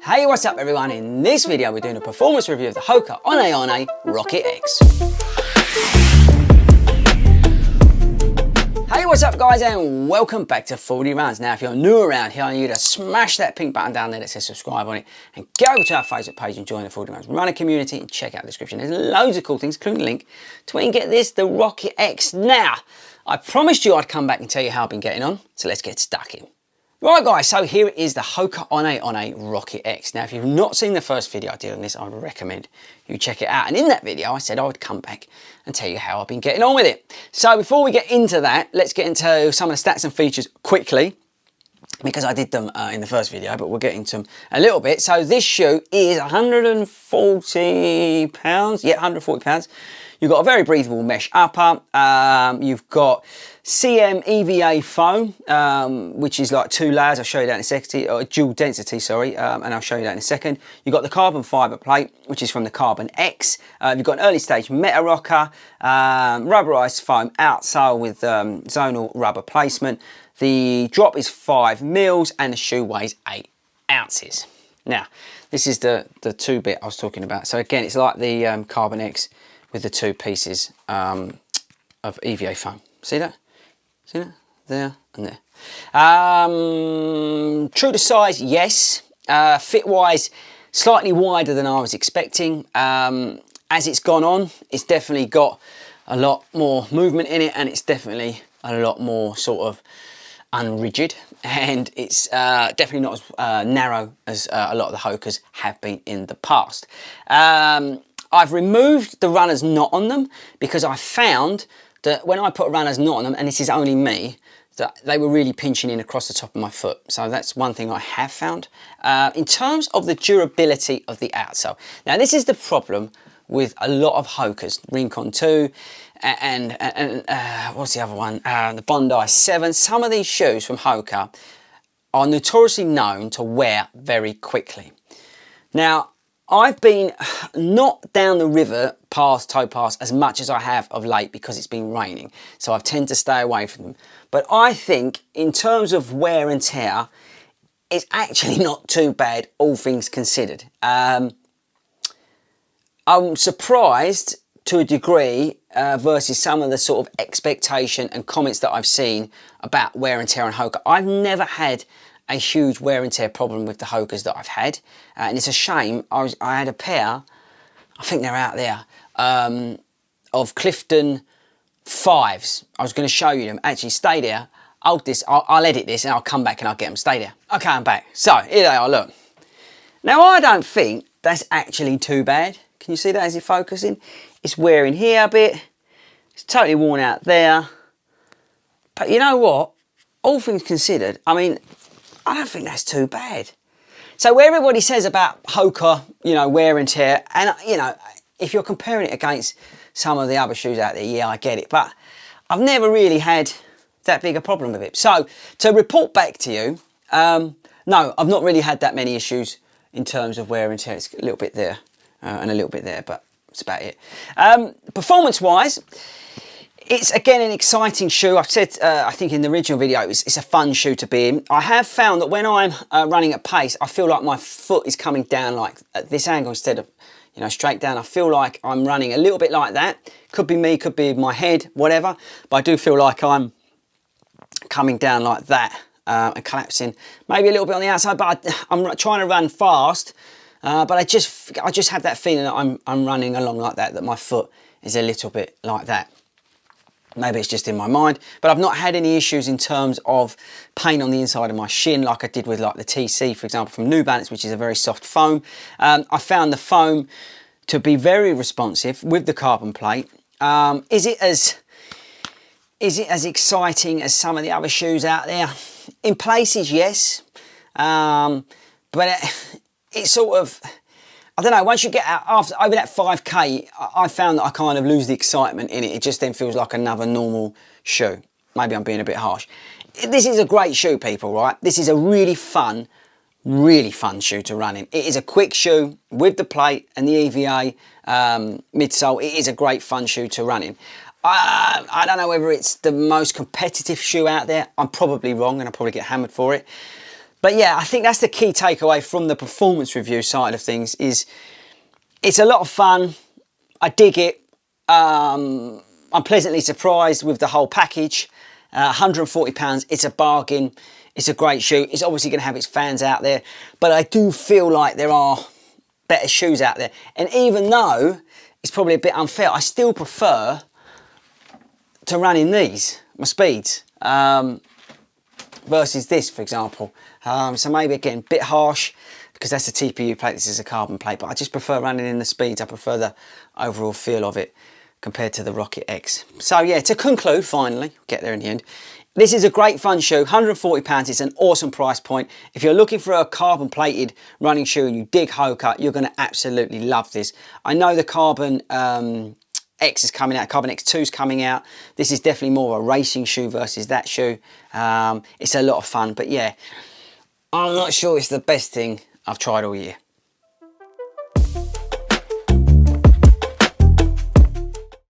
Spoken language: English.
Hey, what's up everyone? In this video we're doing a performance review of the Hoka on a rocketx. Hey, what's up guys, and welcome back to 40 Runs. Now if you're new around here, I need you to smash that pink button down there that says subscribe on it and go over to our Facebook page and join the 40 Runs running community and check out the description. There's loads of cool things, including a link to where you can get this, the rocketx. Now, I promised you I'd come back and tell you how I've been getting on, so let's get stuck in. Right guys, so here it is, the Hoka on a rocketx. Now if you've not seen the first video I did on this, I would recommend you check it out. And in that video I said I would come back and tell you how I've been getting on with it. So before we get into that, let's get into some of the stats and features quickly, because I did them in the first video, but we'll get into them a little bit. So this shoe is 140 pounds, yeah, 140 pounds. You've got a very breathable mesh upper. You've got CM EVA foam, which is like 2 layers. I'll show you that in a second, or dual density, sorry, and I'll show you that in a second. You've got the carbon fibre plate, which is from the Carbon X. You've got an early stage Meta Rocker, rubberized foam outsole with zonal rubber placement. The drop is 5 mils and the shoe weighs 8 ounces. Now, this is the 2-bit I was talking about. So again, it's like the Carbon X with the 2 pieces of EVA foam. See that? See that? There and there. True to size, yes. Fit-wise, slightly wider than I was expecting. As it's gone on, it's definitely got a lot more movement in it, and it's definitely a lot more sort of unrigid, and it's definitely not as narrow as a lot of the Hokas have been in the past. I've removed the runner's knot on them because I found that when I put a runner's knot on them, and this is only me, that they were really pinching in across the top of my foot. So that's one thing I have found. In terms of the durability of the outsole, now this is the problem with a lot of Hokas, Rincon 2 and what's the other one? The Bondi 7. Some of these shoes from Hoka are notoriously known to wear very quickly. Now, I've been not down the river past towpaths as much as I have of late because it's been raining, so I tend to stay away from them. But I think in terms of wear and tear, it's actually not too bad, all things considered. I'm surprised to a degree versus some of the sort of expectation and comments that I've seen about wear and tear on Hoka. I've never had a huge wear and tear problem with the Hokas that I've had, and it's a shame. I had a pair, I think they're out there, of Clifton 5s. I was going to show you them. Actually, stay there. I'll edit this and I'll come back and I'll get them. Stay there. Okay, I'm back. So here they are. Look. Now I don't think that's actually too bad. Can you see that as you're focusing? It's wearing here a bit. It's totally worn out there. But you know what? All things considered, I mean, I don't think that's too bad. So where everybody says about Hoka, you know, wear and tear, and you know, if you're comparing it against some of the other shoes out there, yeah, I get it. But I've never really had that big a problem with it. So to report back to you, no, I've not really had that many issues in terms of wear and tear. It's a little bit there and a little bit there, but that's about it. Performance-wise, it's again an exciting shoe. I've said, I think in the original video, it's a fun shoe to be in. I have found that when I'm running at pace, I feel like my foot is coming down like at this angle instead of, you know, straight down. I feel like I'm running a little bit like that. Could be me, could be my head, whatever. But I do feel like I'm coming down like that and collapsing maybe a little bit on the outside. But I'm trying to run fast, but I just have that feeling that I'm running along like that my foot is a little bit like that. Maybe it's just in my mind, but I've not had any issues in terms of pain on the inside of my shin like I did with like the TC, for example, from New Balance, which is a very soft foam. I found the foam to be very responsive with the carbon plate. Is it as exciting as some of the other shoes out there? In places, yes, but it's sort of, I don't know, once you get out, over that 5K, I found that I kind of lose the excitement in it. It just then feels like another normal shoe. Maybe I'm being a bit harsh. This is a great shoe, people, right? This is a really fun shoe to run in. It is a quick shoe with the plate and the EVA midsole. It is a great fun shoe to run in. I don't know whether it's the most competitive shoe out there. I'm probably wrong and I'll probably get hammered for it. But yeah, I think that's the key takeaway from the performance review side of things is it's a lot of fun. I dig it. I'm pleasantly surprised with the whole package. £140, it's a bargain. It's a great shoe. It's obviously going to have its fans out there, but I do feel like there are better shoes out there. And even though it's probably a bit unfair, I still prefer to run in these, my speeds, versus this, for example. So maybe again, a bit harsh because that's a TPU plate, this is a carbon plate, but I just prefer running in the speeds. I prefer the overall feel of it compared to the rocketx. So yeah, to conclude, finally, get there in the end. This is a great fun shoe, £140, it's an awesome price point. If you're looking for a carbon plated running shoe and you dig Hoka, you're gonna absolutely love this. I know the carbon X is coming out, carbon X2 is coming out. This is definitely more of a racing shoe versus that shoe. It's a lot of fun, but yeah, I'm not sure it's the best thing I've tried all year.